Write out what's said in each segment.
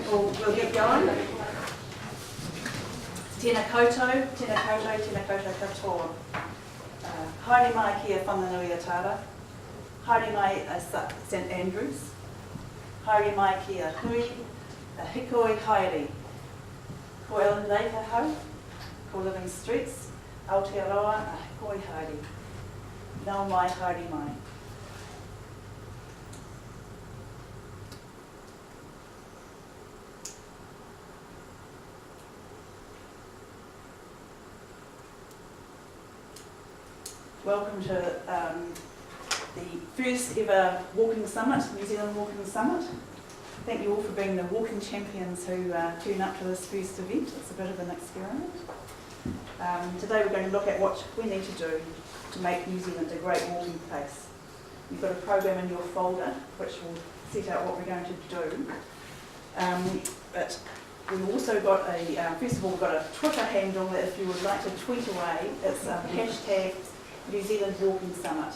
We'll get going. Tēnā koutou, tēnā koutou, tēnā koutou katoa. Haere mai kia whananui a tāra. Haere mai a St Andrews. Haere mai kia hui a hikoi haere. Ko Ellen Leika hau, ko Living Streets, Aotearoa a hikoi haere. Nau mai haere mai. Welcome to the first ever walking summit, New Zealand Walking Summit. Thank you all for being the walking champions who tune up to this first event. It's a bit of an experiment. Today we're going to look at what we need to do to make New Zealand a great walking place. You've got a program in your folder which will set out what we're going to do. But we've also got first of all, we've got a Twitter handle that if you would like to tweet away, it's hashtag New Zealand Walking Summit.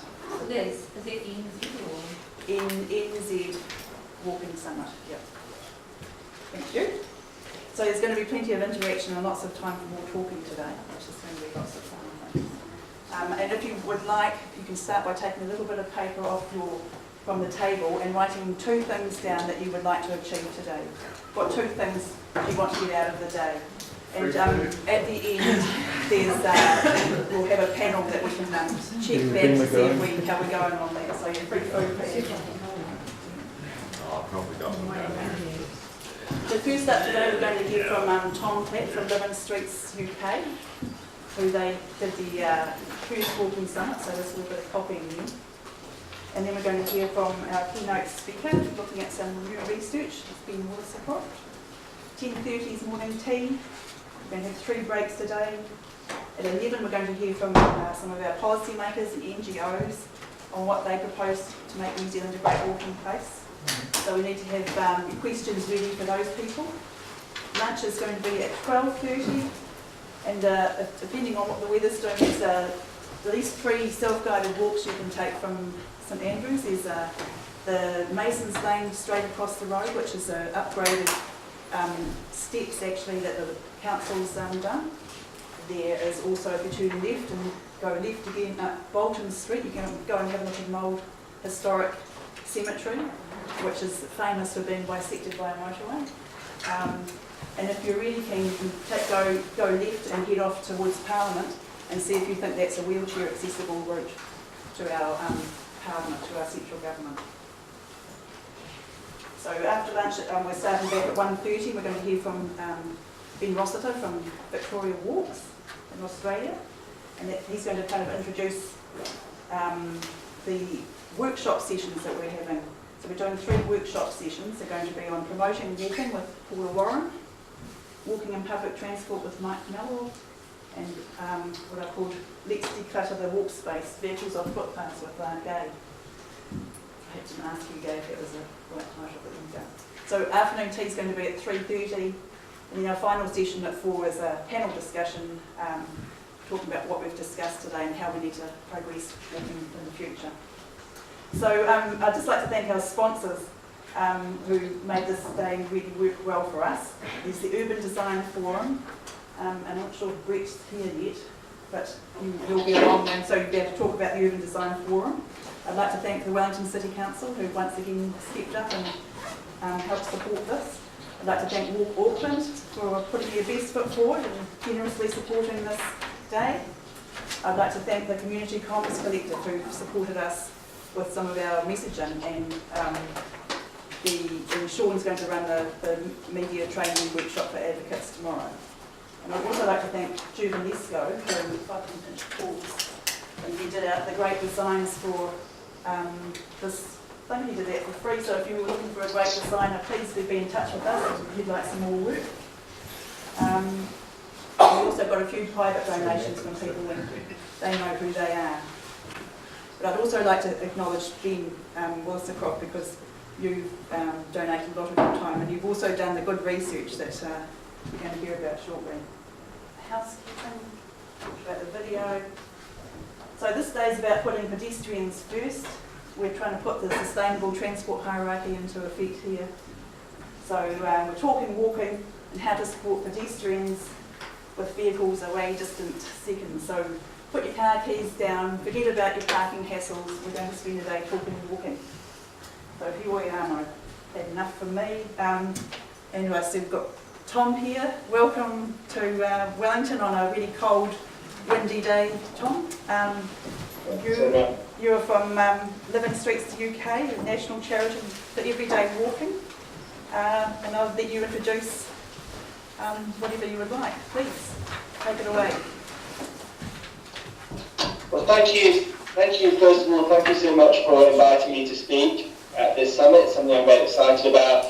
Liz, is it NZ or? NZ Walking Summit, yep. Thank you. So there's going to be plenty of interaction and lots of time for more talking today, which is going to be lots of fun, I think. And if you would like, you can start by taking a little bit of paper from the table and writing 2 things down that you would like to achieve today. What 2 things do you want to get out of the day? And at the end, we'll have a panel that we can check that to see how we're going on that. So you're free food for everything. So first up today, we're going to hear from Tom Platt from Living Streets UK, who they did the first walking summit, so this will be a copying them. And then we're going to hear from our keynote speaker, looking at some new research. It's been Watercroft. 10:30's morning tea. We're going to have 3 breaks today. At 11 we're going to hear from some of our policymakers and NGOs on what they propose to make New Zealand a great walking place. So we need to have questions ready for those people. Lunch is going to be at 12:30 and depending on what the weather's doing, there's at least 3 self-guided walks you can take from St Andrews. There's the Mason's Lane straight across the road, which is an upgraded steps actually that the council's done. There is also, if you turn left and go left again up Bolton Street, you can go and have a look at an old historic cemetery, which is famous for being bisected by a motorway. And if you're really keen, you can go left and head off towards Parliament and see if you think that's a wheelchair accessible route to our Parliament, to our central government. So after lunch, we're starting back at 1:30. We're going to hear from Ben Rossiter from Victoria Walks in Australia, and he's going to kind of introduce the workshop sessions that we're having. So we're doing 3 workshop sessions. They're going to be on promoting walking with Paula Warren, walking in public transport with Mike Mellor, and what I called Let's Declutter the Walk Space, Vehicles on Footpaths with Gay. I had to ask you, Gay, if it was the right title, but you go. So afternoon tea is going to be at 3:30, and then our final session at 4 is a panel discussion talking about what we've discussed today and how we need to progress walking in the future. So I'd just like to thank our sponsors who made this day really work well for us. There's the Urban Design Forum, and I'm not sure Brett's here yet, but you'll be along and so you'll be able to talk about the Urban Design Forum. I'd like to thank the Wellington City Council, who once again stepped up and helped support this. I'd like to thank Walk Auckland for putting their best foot forward and generously supporting this day. I'd like to thank the Community Comms Collective, who supported us with some of our messaging, and Sean's going to run the media training workshop for advocates tomorrow. And I'd also like to thank Juvenesco for 5-inch calls, and he did out the great designs for this thing. He did that for free, so if you were looking for a great designer, please do be in touch with us if you'd like some more work. We also got a few private donations from people, and they know who they are. But I'd also like to acknowledge Ben Watercroft, because you've donated a lot of your time, and you've also done the good research that we're going to hear about shortly. Housekeeping, about the video. So this day is about putting pedestrians first. We're trying to put the sustainable transport hierarchy into effect here. So we're talking walking and how to support pedestrians with vehicles away distant seconds. So put your car keys down, forget about your parking hassles, we're going to spend the day talking and walking. So if you I've had enough from me. Anyway, so we've got Tom here. Welcome to Wellington on a really cold, windy day, Tom. You're from Living Streets UK, a national charity for everyday walking. And I'll let you introduce whatever you would like. Please, take it away. Well, thank you. First of all, thank you so much for inviting me to speak at this summit. Something I'm very excited about.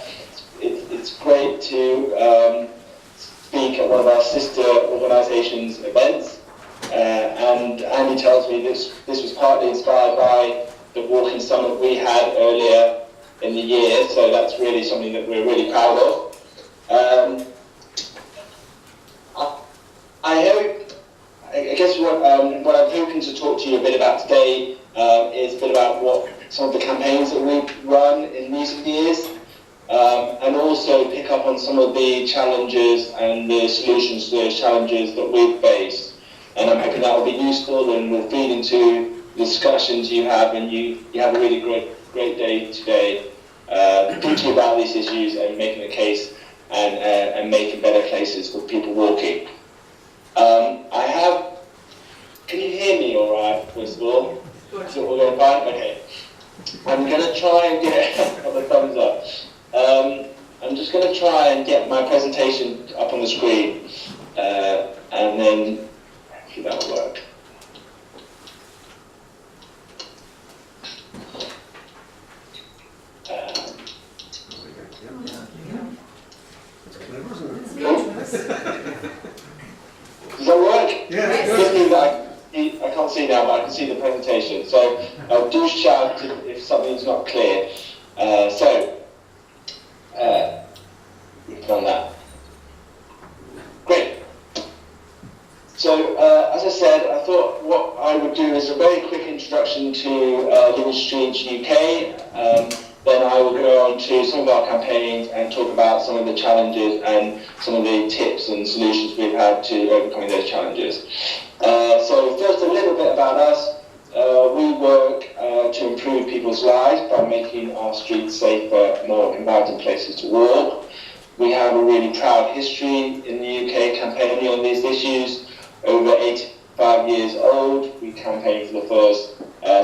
It's great to speak at one of our sister organisations' events. And Andy tells me this was partly inspired by the walking summit we had earlier in the year. So that's really something that we're really proud of. I guess what I'm hoping to talk to you a bit about today is a bit about what some of the campaigns that we've run in recent years, and also pick up on some of the challenges and the solutions to those challenges that we've faced. And I'm hoping that will be useful and will feed into discussions you have, and you have a really great day today, thinking about these issues and making a case and making better places for people walking. Can you hear me all right, first of all? So we're going fine? Okay. I'm going to try and get the thumbs up. I'm just going to try and get my presentation up on the screen, and then hopefully that will work. Does that work? Yeah. I can't see now, but I can see the presentation. So do shout if something's not clear. We've done that. Great. So as I said, I thought what I would do is a very quick introduction to Living Streets UK. Then I will go on to some of our campaigns and talk about some of the challenges and some of the tips and solutions we've had to overcoming those challenges. So first, a little bit about us. We work to improve people's lives by making our streets safer, more inviting places to walk. We have a really proud history in the UK campaigning on these issues. Over 85 years old, we campaigned for the first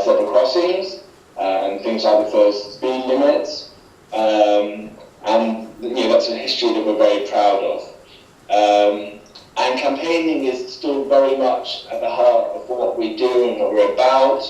zebra crossings. And things like the first speed limits, and that's a history that we're very proud of. And campaigning is still very much at the heart of what we do and what we're about.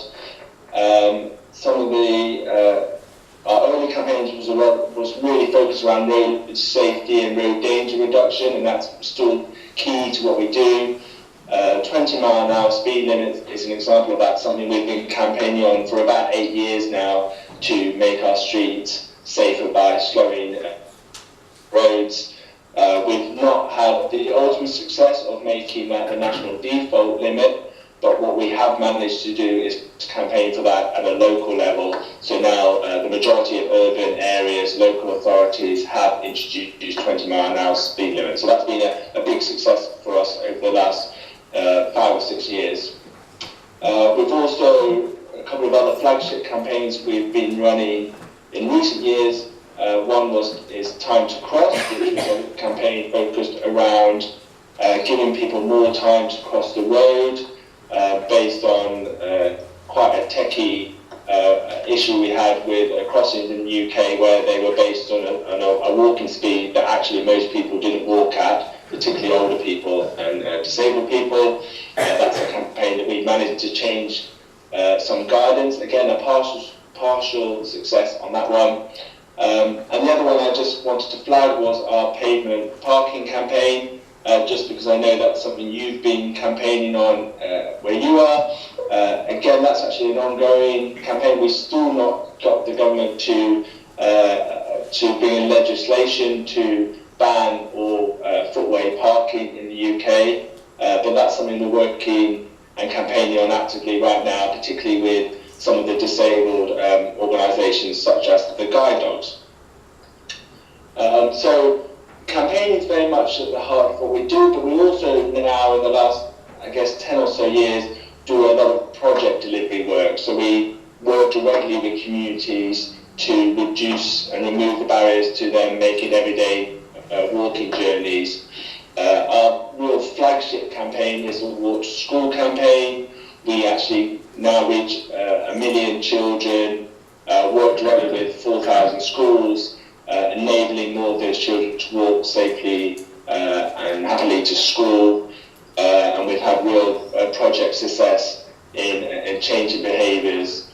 Some of our early campaigns was really focused around road safety and road danger reduction, and that's still key to what we do. 20-mile-an-hour speed limit is an example of that, something we've been campaigning on for about 8 years now to make our streets safer by slowing roads. We've not had the ultimate success of making that the national default limit, but what we have managed to do is to campaign for that at a local level. So now the majority of urban areas, local authorities have introduced 20-mile-an-hour speed limit. So that's been a big success for us over the last 5 or 6 years. We've also a couple of other flagship campaigns we've been running in recent years. One is Time to Cross, which was a campaign focused around giving people more time to cross the road, based on quite a techie issue we had with crossings in the UK where they were based on a walking speed that actually most people didn't walk at, particularly older people and disabled people. That's a campaign that we managed to change some guidance. Again, a partial success on that one. And the other one I just wanted to flag was our pavement parking campaign, just because I know that's something you've been campaigning on where you are. Again, that's actually an ongoing campaign. We've still not got the government to bring in legislation to ban all footway parking in the UK, but that's something we're working and campaigning on actively right now, particularly with some of the disabled organisations such as the Guide Dogs. So campaigning is very much at the heart of what we do, but we also now in the last, I guess, 10 or so years do a lot of project delivery work. So we work directly with communities to reduce and remove the barriers to them making everyday walking journeys. Our real flagship campaign is the Walk to School campaign. We actually now reach 1 million children, work directly with 4,000 schools, enabling more of those children to walk safely and happily to school. And we've had real project success in changing behaviours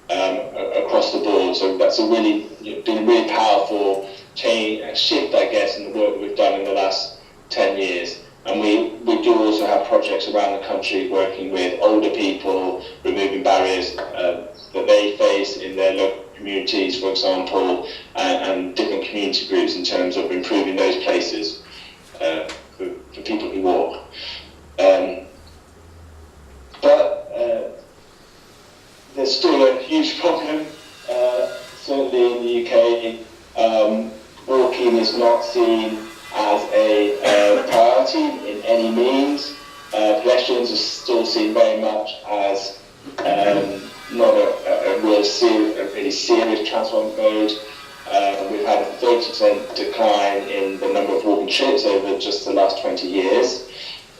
across the board. So that's been a really powerful shift, I guess, in the work that we've done in the last 10 years. And we do also have projects around the country working with older people, removing barriers that they face in their local communities, for example, and different community groups in terms of improving those places for people who walk. But there's still a huge problem, certainly in the UK. Walking is not seen as a priority in any means. Pedestrians are still seen very much as not a really serious transport mode. We've had a 30% decline in the number of walking trips over just the last 20 years.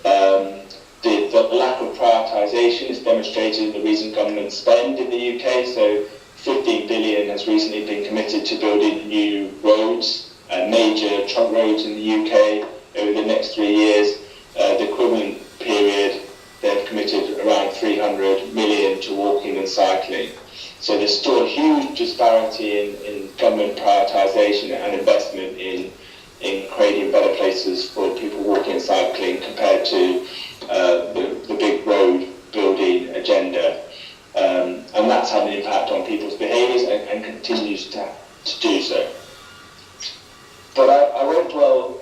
The lack of prioritisation is demonstrated in the recent government spend in the UK. So 15 billion has recently been committed to building new roads, major trunk roads in the UK over the next 3 years. The equivalent period, they've committed around 300 million to walking and cycling. So there's still a huge disparity in government prioritisation and investment in creating better places for people walking and cycling compared to the big road building agenda. And that's had an impact on people's behaviours and continues to do so. But I won't dwell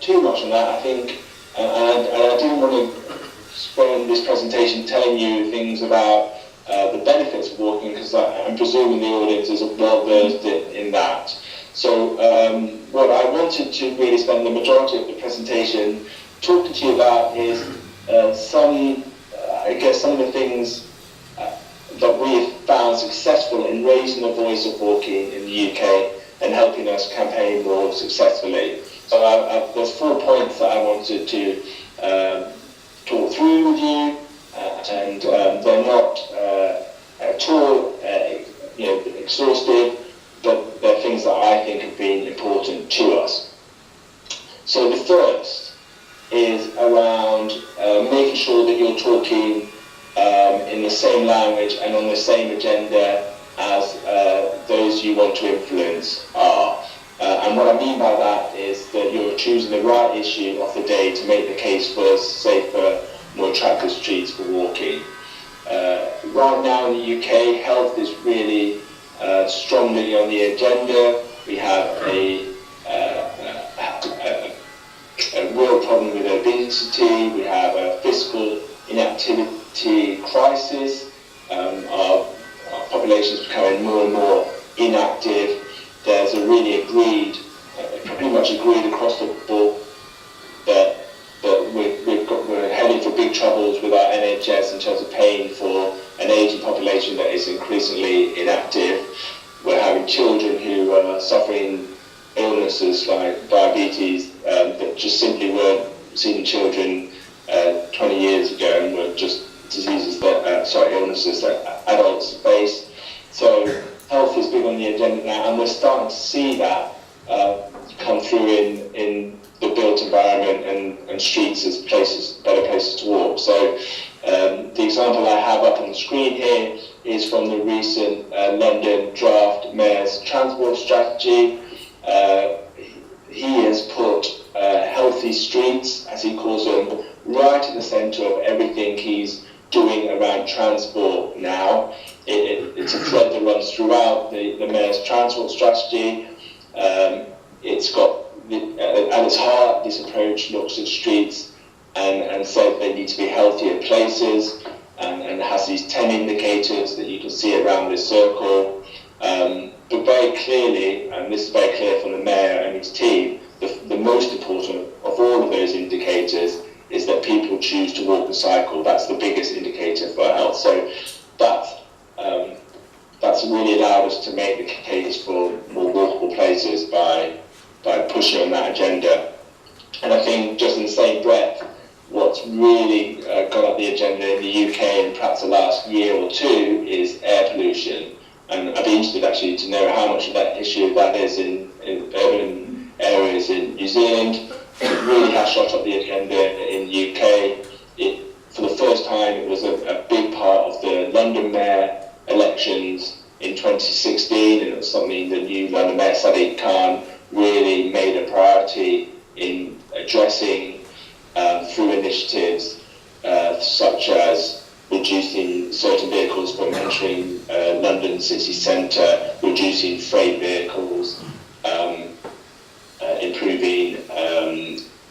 too much on that. I think, and I didn't want to spend this presentation telling you things about the benefits of walking, because I'm presuming the audience is well versed in that. So what I wanted to really spend the majority of the presentation talking to you about is some of the things that we have found successful in raising the voice of walking in the UK and helping us campaign more successfully. So there's 4 points that I wanted to talk through with you, and they're not at all exhaustive, but they're things that I think have been important to us. So the first is around making sure that you're talking in the same language and on the same agenda as those you want to influence are. And what I mean by that is that you're choosing the right issue of the day to make the case for safer, more attractive streets for walking. Right now in the UK, health is really strongly on the agenda. We have a real problem with obesity. We have a fiscal inactivity crisis. Our population is becoming more and more inactive. There's a really pretty much agreed across the board that we're heading for big troubles with our NHS in terms of paying for an ageing population that is increasingly inactive. We're having children who are suffering illnesses like diabetes that just simply weren't seen in children 20 years ago, and were just illnesses that adults face. So health is big on the agenda now, and we're starting to see that come through in the built environment and streets as better places to walk. So the example I have up on the screen here is from the recent London draft Mayor's transport strategy. He has put healthy streets, as he calls them, right at the centre of everything he's doing around transport now. It's a thread that runs throughout the Mayor's transport strategy. It's got, at its heart, this approach looks at streets and says they need to be healthier places, and has these 10 indicators that you can see around this circle. But very clearly, and this is very clear from the Mayor and his team, the most important of all of those indicators is that people choose to walk and cycle. That's the biggest indicator for health. So that's really allowed us to make the case for more walkable places by pushing on that agenda. And I think just in the same breath, what's really got up the agenda in the UK in perhaps the last year or two is air pollution. And I'd be interested actually to know how much of that issue that is in urban areas in New Zealand. It really has shot up the agenda in the UK. For the first time, it was a big part of the London Mayor elections in 2016, and it was something the new London Mayor Sadiq Khan really made a priority in addressing through initiatives such as reducing certain vehicles from entering London city centre, reducing freight vehicles, improving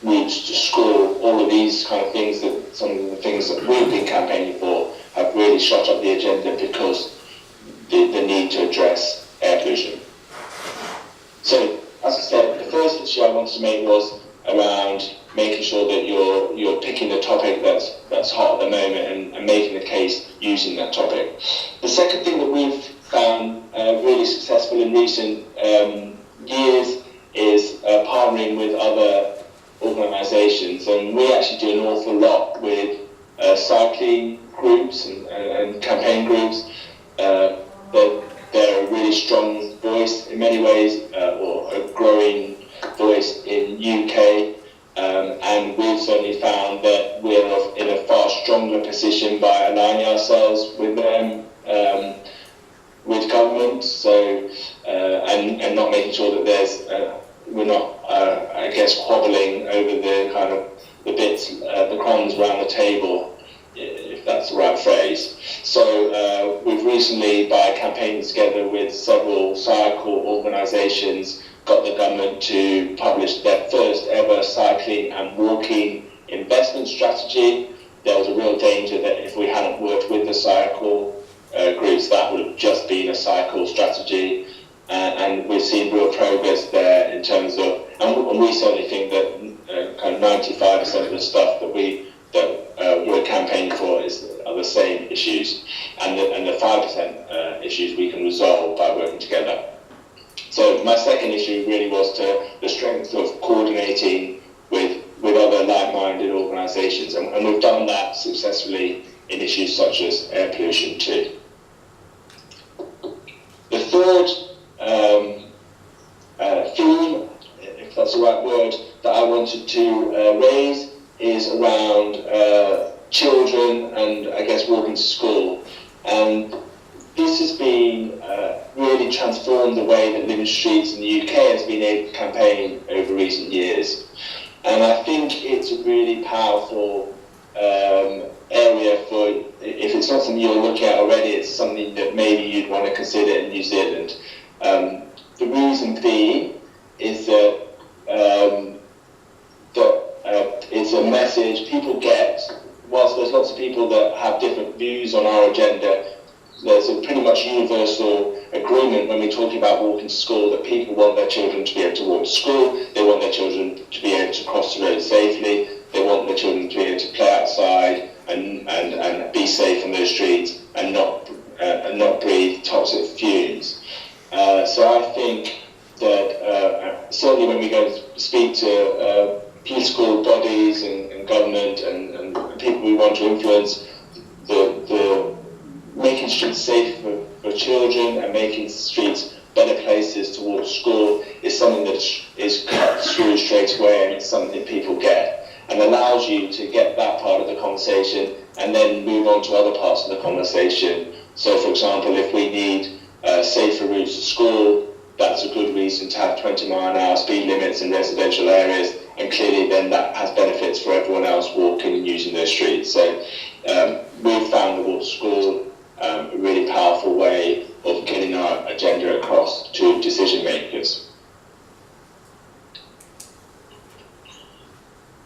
routes to school. All of these kind of things, that some of the things that we've been campaigning for, have really shot up the agenda because the need to address air pollution. So, as I said, the first issue I wanted to make was around making sure that you're picking the topic that's hot at the moment and making the case using that topic. The second thing that we've found really successful in recent years is partnering with other organisations, and we actually do an awful lot with cycling groups and campaign groups. They're a really strong voice in many ways, or a growing voice in UK, and we've certainly found that we're in a far stronger position by aligning ourselves with them, with government. So and not making sure that we're not I guess quabbling over the kind of the bits, the crumbs around the table, if that's the right phrase. So we've recently, by campaigning together with several cycle organisations, got the government to publish their first ever cycling and walking investment strategy. There was a real danger that if we hadn't worked with the cycle groups, that would have just been a cycle strategy. And we've seen real progress there in terms of, and we certainly think that kind of 95% of the stuff that we're campaigning for are the same issues, and the 5% issues we can resolve by working together. So my second issue really was the strength of coordinating with other like-minded organisations, and we've done that successfully in issues such as air pollution too. The third theme, if that's the right word, that I wanted to raise is around children and I guess walking to school. And this has been really transformed the way that Living Streets in the UK has been able to campaign over recent years. And I think it's a really powerful area for, if it's not something you're looking at already, it's something that maybe you'd want to consider in New Zealand. The reason being is that it's a message people get. Whilst there's lots of people that have different views on our agenda, there's a pretty much universal agreement when we're talking about walking to school that people want their children to be able to walk to school, they want their children to be able to cross the road safely, they want their children to be able to play outside and be safe on those streets and not breathe toxic fumes. So I think that certainly when we go to speak to political bodies and government and people we want to influence, the making streets safe for children and making streets better places to walk to school is something that is cut through straight away, and it's something that people get and allows you to get that part of the conversation and then move on to other parts of the conversation. So for example, if we need safer routes to school, that's a good reason to have 20-mile-an-hour speed limits in residential areas, and clearly then that has benefits for everyone else walking and using those streets. So we've found the walk to school a really powerful way of getting our agenda across to decision makers.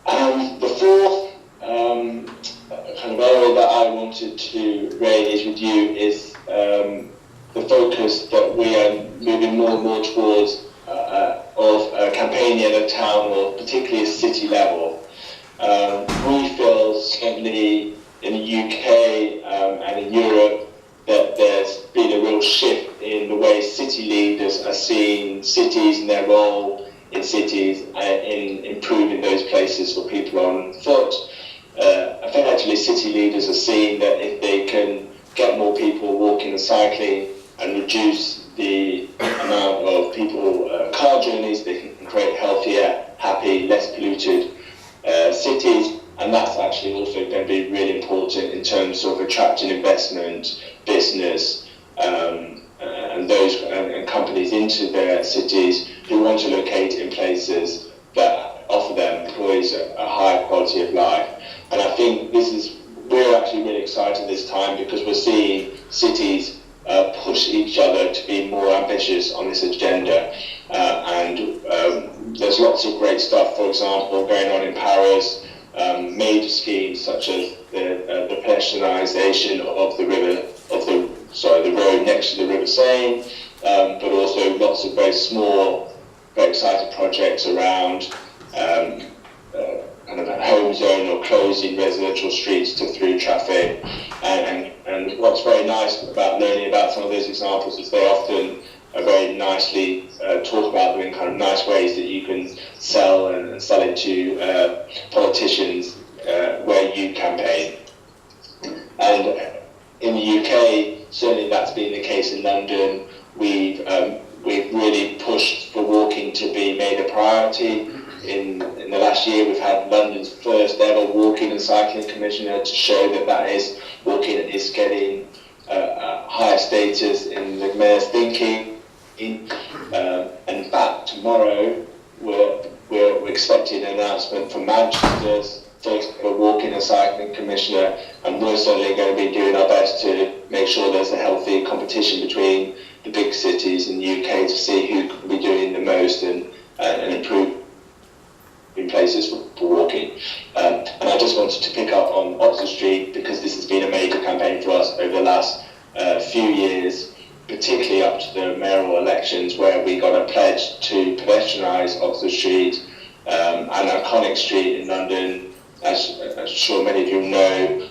The fourth kind of area that I wanted to raise with you is the focus that we are moving more and more towards of campaigning at a town or particularly a city level. We feel certainly in the UK and in Europe that there's been a real shift in the way city leaders are seeing cities and their role in cities in improving those places for people on foot. Effectively, city leaders are seeing that if they can get more people walking and cycling and reduce the amount of people car journeys, they can create healthier, happy, less polluted cities, and that's actually also going to be really important in terms of attracting investment, business, and those and companies into their cities who want to locate in places that offer their employees a higher quality of life. And I think we're actually really excited this time because we're seeing cities push each other to be more ambitious on this agenda. And there's lots of great stuff, for example, going on in Paris, major schemes such as the pedestrianisation of the road next to the River Seine, but also lots of very small, very exciting projects around kind of a home zone or closing residential streets to through traffic. And what's very nice about learning about some of those examples is they often are very nicely talk about them in kind of nice ways that you can sell and sell it to politicians where you campaign. And in the UK, certainly that's been the case in London. We've really pushed for walking to be made a priority. In the last year, we've had London's first ever walking and cycling commissioner to show that walking is getting higher status in the mayor's thinking. In fact, tomorrow we're expecting an announcement from Manchester's first ever walking and cycling commissioner, and we're certainly going to be doing our best to make sure there's a healthy competition between the big cities in the UK to see who can be doing the most and improve in places for walking. And I just wanted to pick up on Oxford Street because this has been a major campaign for us over the last few years, particularly up to the mayoral elections, where we got a pledge to pedestrianise Oxford Street, an iconic street in London, as I'm sure many of you know,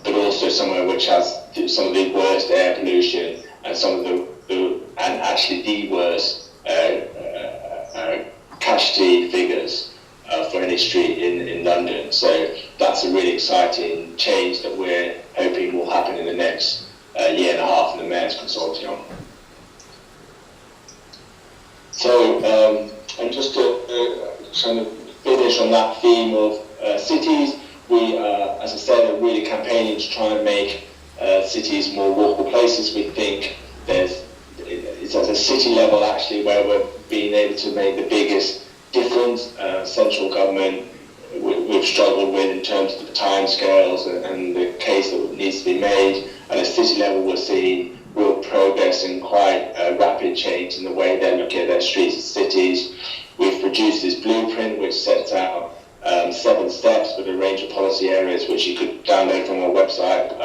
but also somewhere which has some of the worst air pollution and some of the worst casualty figures for any street in London. So that's a really exciting change that we're hoping will happen in the next year and a half in the Mayor's Consortium. So, and just to kind of finish on that theme of cities, we, as I said, are really campaigning to try and make cities more walkable places. We think it's at a city level actually where we're being able to make the biggest difference. Central government we've struggled with in terms of the timescales and the case that needs to be made. At a city level, we're seeing real progress and quite rapid change in the way they're looking at their streets and cities. We've produced this blueprint which sets out 7 steps with a range of policy areas which you could download from our website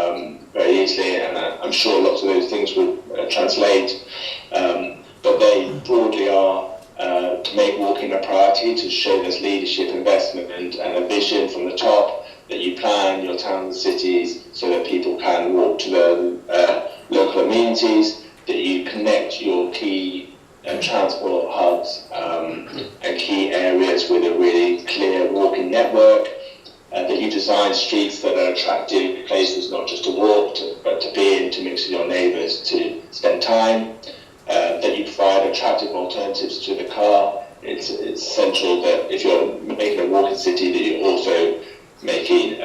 very easily, and I'm sure lots of those things will translate. But they broadly are to make walking a priority, to show there's leadership, investment and a vision from the top, that you plan your towns and cities so that people can walk to the local amenities, that you connect your key transport hubs and key areas with a really clear walking network, that you design streets that are attractive places not just to walk but to be in, to mix with your neighbours, to spend time, that you provide attractive alternatives to the car. It's essential that if you're making a walking city that you're also making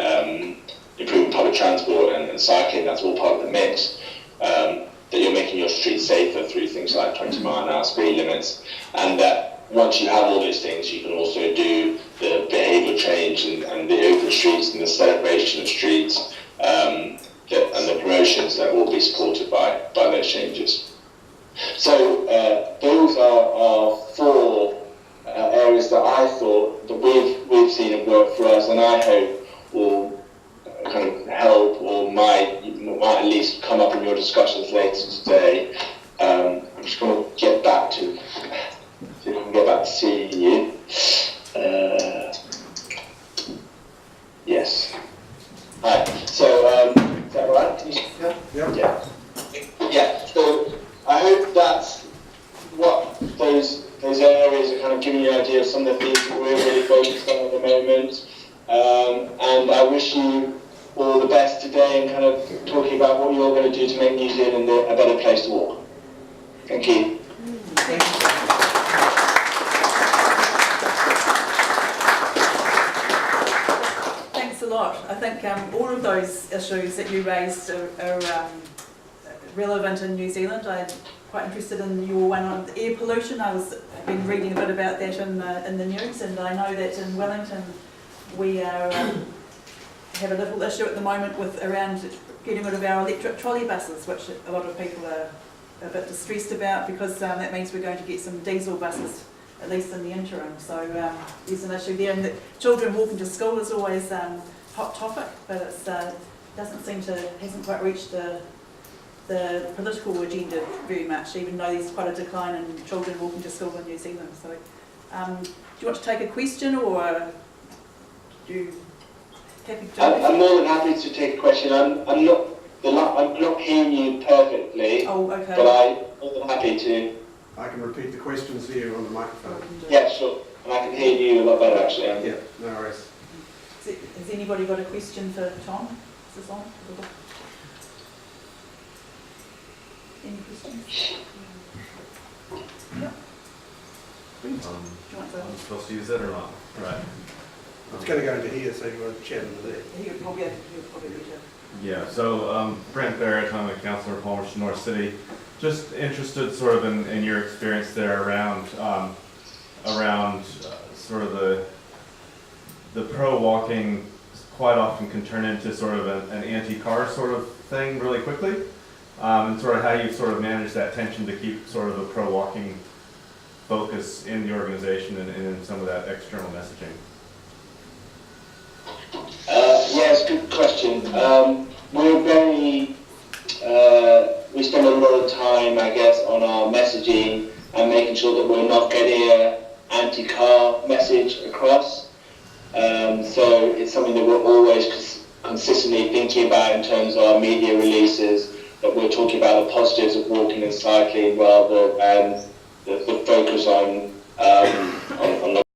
improving public transport and cycling, that's all part of the mix. That you're making your streets safer through things like 20-mile-an-hour speed limits, and that once you have all those things, you can also do the behavioural change and the open streets and the celebration of streets and the promotions that will be supported by those changes. So those are our 4 areas that I thought that we've seen it work for us, and I hope will kind of help or might at least come up in your discussions later today. I'm just going to get back to of giving you an idea of some of the things that we're really focused on at the moment. And I wish you all the best today and kind of talking about what you're going to do to make New Zealand a better place to walk. Thank you. Thanks a lot. I think all of those issues that you raised are relevant in New Zealand. I'm quite interested in your one on air pollution. I've been reading a bit about that in the news, and I know that in Wellington we are, have a little issue at the moment with around getting rid of our electric trolley buses, which a lot of people are a bit distressed about, because that means we're going to get some diesel buses, at least in the interim. So there's an issue there, and the children walking to school is always hot topic, but it hasn't quite reached the political agenda very much, even though there's quite a decline in children walking to school in New Zealand. So do you want to take a question, or do you happy to? I'm more than happy to take a question. I'm not hearing you perfectly. Oh, okay. But I'm more than happy to. I can repeat the questions here on the microphone. Yeah, sure. And I can hear you a lot better, actually. Yeah, no worries. Has anybody got a question for Tom? Is this on? Any questions? Yep. Do you want to? I'm supposed to use it or not? Right. It's going to go into here, so you want to chat into there. He'll probably be better. Yeah, so Brent Barrett, I'm a councillor in Palmerston North City. Just interested sort of in your experience there around sort of the pro-walking quite often can turn into sort of an anti-car sort of thing really quickly. And sort of how you sort of manage that tension to keep sort of the pro-walking focus in the organization and in some of that external messaging. Yes, good question. We spend a lot of time, I guess, on our messaging and making sure that we're not getting an anti-car message across. So it's something that we're always consistently thinking about in terms of our media releases, that we're talking about the positives of walking and cycling rather than the focus on the